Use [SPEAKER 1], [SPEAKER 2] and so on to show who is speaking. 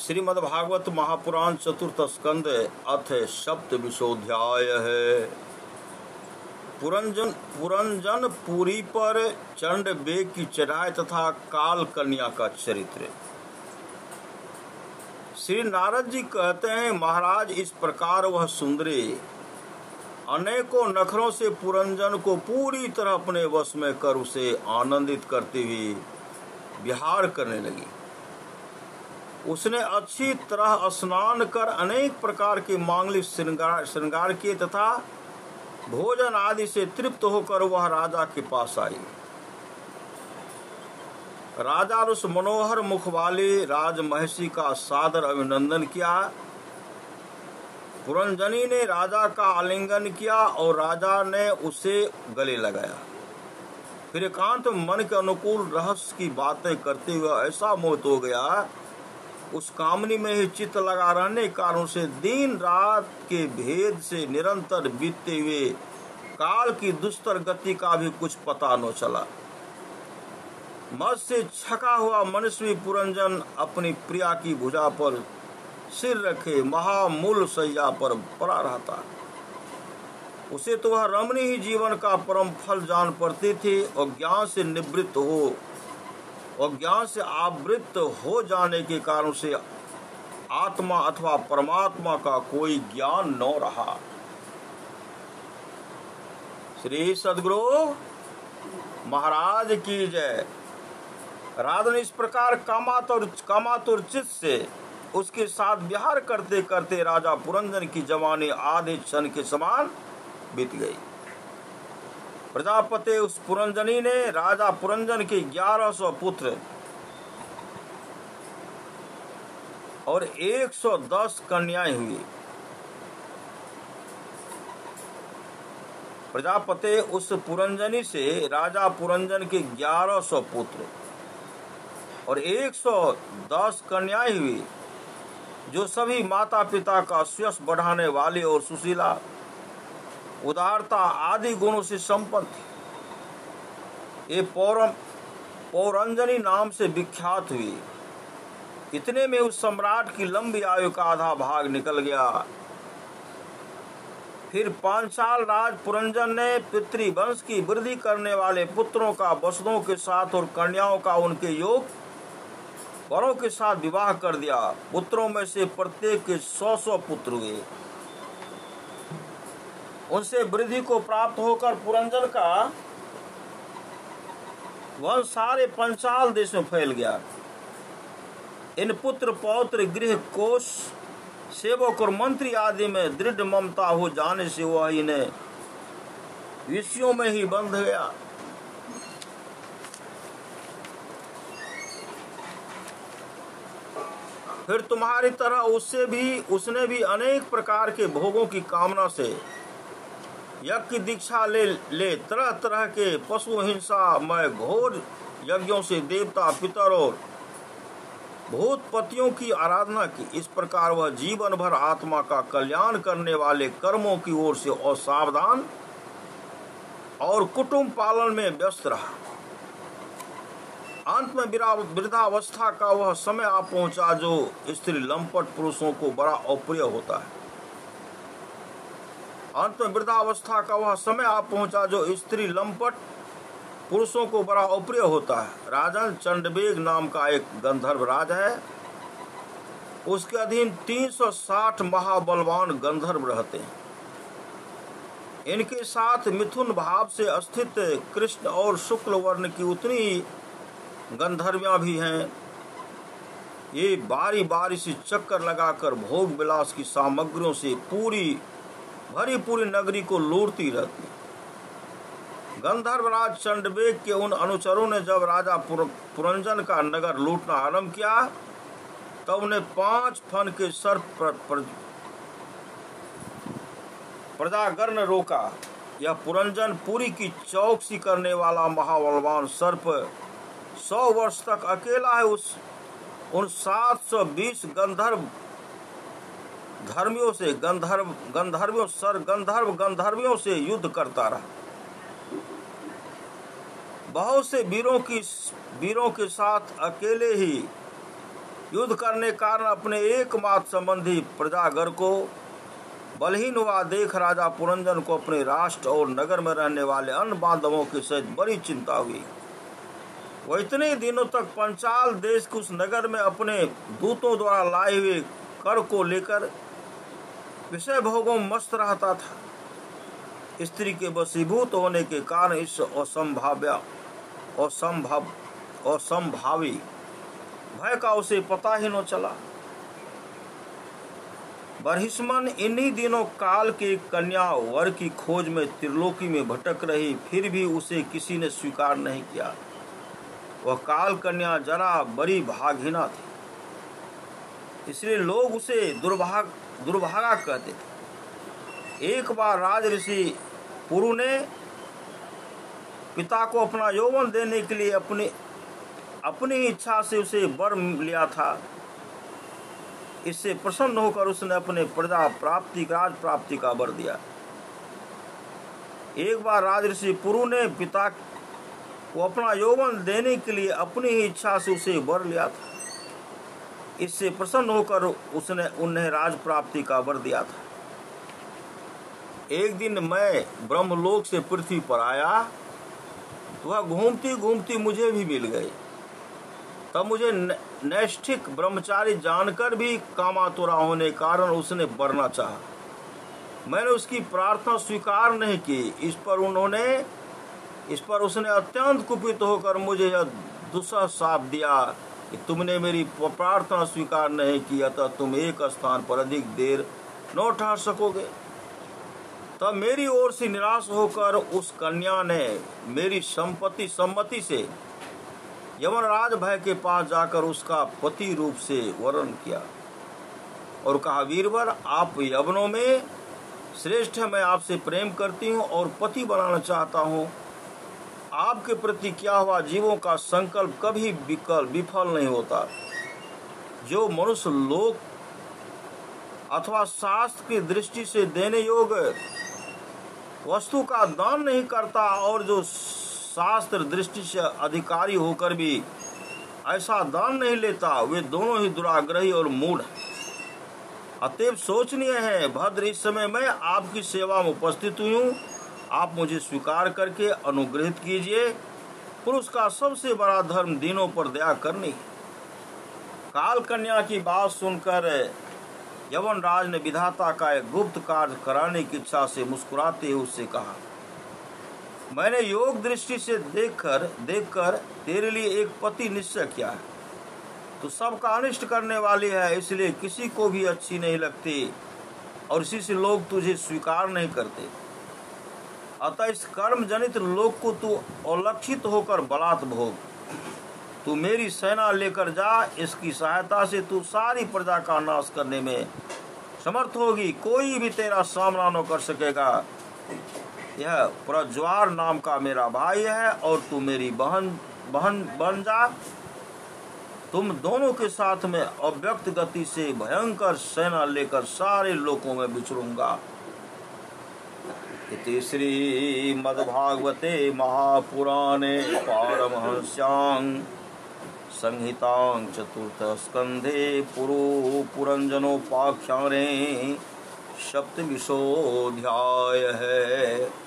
[SPEAKER 1] श्रीमद्भागवत महापुराण चतुर्थ स्कंद अथ सप्तविंशोऽध्याय है। पुरंजन पुरी पर चंड बेग की चढ़ाई तथा काल कन्या का चरित्र। श्री नारद जी कहते हैं, महाराज इस प्रकार वह सुंदरी अनेकों नखरों से पुरंजन को पूरी तरह अपने वश में कर उसे आनंदित करती हुई विहार करने लगी। उसने अच्छी तरह स्नान कर अनेक प्रकार के मांगलिक श्रृंगार किए तथा भोजन आदि से तृप्त होकर वह राजा के पास आई। राजा उस मनोहर मुख वाली राजमहिषी का सादर अभिनंदन किया। पुरंजनी ने राजा का आलिंगन किया और राजा ने उसे गले लगाया। फिर एकांत मन के अनुकूल रहस्य की बातें करते हुए ऐसा मोहित हो गया, उस कामनी में ही चित्त लगा रहने के कारण से दिन रात के भेद से निरंतर बीतते हुए काल की दुस्तर गति का भी कुछ पता न चला। मद से छका हुआ मनुष्य पुरंजन अपनी प्रिया की भुजा पर सिर रखे महामूल सैया पर पड़ा रहता। उसे तो वह रमणी ही जीवन का परम फल जान पड़ती थी और ज्ञान से आवृत्त हो जाने के कारण से आत्मा अथवा परमात्मा का कोई ज्ञान न रहा। श्री सद्गुरु महाराज की जय। राधा ने इस प्रकार कामातुर चित्त से उसके साथ विहार करते करते राजा पुरंजन की जवानी आधे क्षण के समान बीत गई। प्रजापति उस पुरंजनी ने राजा पुरंजन के 1100 पुत्र और 110 कन्याएं हुई। प्रजापति उस पुरंजनी से राजा पुरंजन के 1100 पुत्र और 110 कन्याएं हुई, जो सभी माता पिता का यश बढ़ाने वाले और सुशीला उदारता आदि गुणों से संपन्न थी। ये पौरंजनी नाम से विख्यात हुई। इतने में उस सम्राट की लंबी आयु का आधा भाग निकल गया। फिर पांचाल राज पुरंजन ने पितृवंश की वृद्धि करने वाले पुत्रों का वसुओं के साथ और कन्याओं का उनके योग वरों के साथ विवाह कर दिया। पुत्रों में से प्रत्येक के 100 पुत्र हुए। उनसे वृद्धि को प्राप्त होकर पुरंजन का वंश सारे पंचाल देश में फैल गया। इन पुत्र पौत्र गृह कोश सेवक और मंत्री आदि में दृढ़ ममता हो जाने से वह इन्हें विषयों में ही बंध गया। फिर तुम्हारी तरह उसने भी अनेक प्रकार के भोगों की कामना से यज्ञ की दीक्षा ले तरह तरह के पशु हिंसा में घोर यज्ञों से देवता पितर और भूतपतियों की आराधना की। इस प्रकार वह जीवन भर आत्मा का कल्याण करने वाले कर्मों की ओर से असावधान और कुटुंब पालन में व्यस्त रहा। अंत में वृद्धावस्था का वह समय आ पहुंचा जो स्त्री लंपट पुरुषों को बड़ा अप्रिय होता है। अंत में वृद्धावस्था का वह समय आ पहुंचा जो स्त्री लंपट पुरुषों को बड़ा अप्रिय होता है। राजन चंडबेग नाम का एक गंधर्व राज है। उसके अधीन 360 महाबलवान गंधर्व रहते हैं। इनके साथ मिथुन भाव से स्थित कृष्ण और शुक्ल वर्ण की उतनी गंधर्वियां भी हैं। ये बारी बारी से चक्कर लगाकर भोग विलास की सामग्रियों से भरी पूरी नगरी को लूटती रहती। गंधर्वराज चंडबेग के उन अनुचरों ने जब राजा पुरंजन का नगर लूटना आरंभ किया, तब उन्हें 5 फन के सर्प प्रजागर ने रोका। यह पुरंजन पुरी की चौकसी करने वाला महाबलवान सर्प 100 वर्ष तक अकेला है उन 720 गंधर्वियों से युद्ध करता रहा। बहुत से वीरों के साथ अकेले ही युद्ध करने के कारण अपने एकमात्र संबंधी प्रजागर को बलहीन हुआ देख राजा पुरंजन को अपने राष्ट्र और नगर में रहने वाले अन्य बांधवों के सहित बड़ी चिंता हुई। वह इतने दिनों तक पंचाल देश के उस नगर में अपने दूतों द्वारा लाए हुए कर को लेकर विषय भोगों में मस्त रहता था। स्त्री के वशीभूत होने के कारण इस असंभावी भय का उसे पता ही न चला। बरहिस्मन इन्हीं दिनों काल के कन्या वर की खोज में त्रिलोकी में भटक रही, फिर भी उसे किसी ने स्वीकार नहीं किया। वह काल कन्या जरा बड़ी भागहीना थी, इसलिए लोग उसे दुर्भागा कहते थे। एक बार राज ऋषि पुरु ने पिता को अपना यौवन देने के लिए अपनी इच्छा से उसे वर लिया था। इससे प्रसन्न होकर उसने अपने राज प्राप्ति का वर दिया। एक बार राजऋषि पुरु ने पिता को अपना यौवन देने के लिए अपनी ही इच्छा से उसे वर लिया था। इससे प्रसन्न होकर उसने उन्हें राज प्राप्ति का वर दिया था। एक दिन मैं ब्रह्मलोक से पृथ्वी पर आया, वह घूमती घूमती मुझे भी मिल गई। तब मुझे नैष्ठिक ब्रह्मचारी जानकर भी कामातुरा होने के कारण उसने वरना चाहा। मैंने उसकी प्रार्थना स्वीकार नहीं की। इस पर उसने अत्यंत कुपित होकर मुझे यह दुस्सह शाप दिया कि तुमने मेरी प्रार्थना स्वीकार नहीं की, अतः तुम एक स्थान पर अधिक देर न ठहर सकोगे। तब मेरी ओर से निराश होकर उस कन्या ने मेरी सम्मति से यमराज भय के पास जाकर उसका पति रूप से वर्ण किया और कहा, वीरवर, आप यवनों में श्रेष्ठ है। मैं आपसे प्रेम करती हूँ और पति बनाना चाहता हूँ। आपके प्रति क्या हुआ जीवों का संकल्प कभी विफल नहीं होता। जो मनुष्य लोक अथवा शास्त्र की दृष्टि से देने योग्य वस्तु का दान नहीं करता और जो शास्त्र दृष्टि से अधिकारी होकर भी ऐसा दान नहीं लेता, वे दोनों ही दुराग्रही और मूढ़ हैं। अतएव सोचनीय है, भद्र, इस समय मैं आपकी सेवा में उपस्थित हुई हूँ। आप मुझे स्वीकार करके अनुग्रहित कीजिए। पुरुष का सबसे बड़ा धर्म दीनों पर दया करनी है। काल कन्या की बात सुनकर यवन राज ने विधाता का एक गुप्त कार्य कराने की इच्छा से मुस्कुराते हुए उससे कहा, मैंने योग दृष्टि से देखकर तेरे लिए एक पति निश्चय किया है। तो सबका अनिष्ट करने वाली है, इसलिए किसी को भी अच्छी नहीं लगती और इसी से लोग तुझे स्वीकार नहीं करते। अतः इस कर्म जनित लोक को तू अलक्षित होकर बलात् भोग। तू मेरी सेना लेकर जा, इसकी सहायता से तू सारी प्रजा का नाश करने में समर्थ होगी। कोई भी तेरा सामना न कर सकेगा। यह प्रज्वार नाम का मेरा भाई है और तू मेरी बहन बन जा। तुम दोनों के साथ में अव्यक्त गति से भयंकर सेना लेकर सारे लोकों में विचरूंगा। इति श्री मद्भागवते महापुराणे पारमहंस्यां संहितां चतुर्थ स्कंधे पुरंजनोपाख्याने सप्तविंशोऽध्याय है।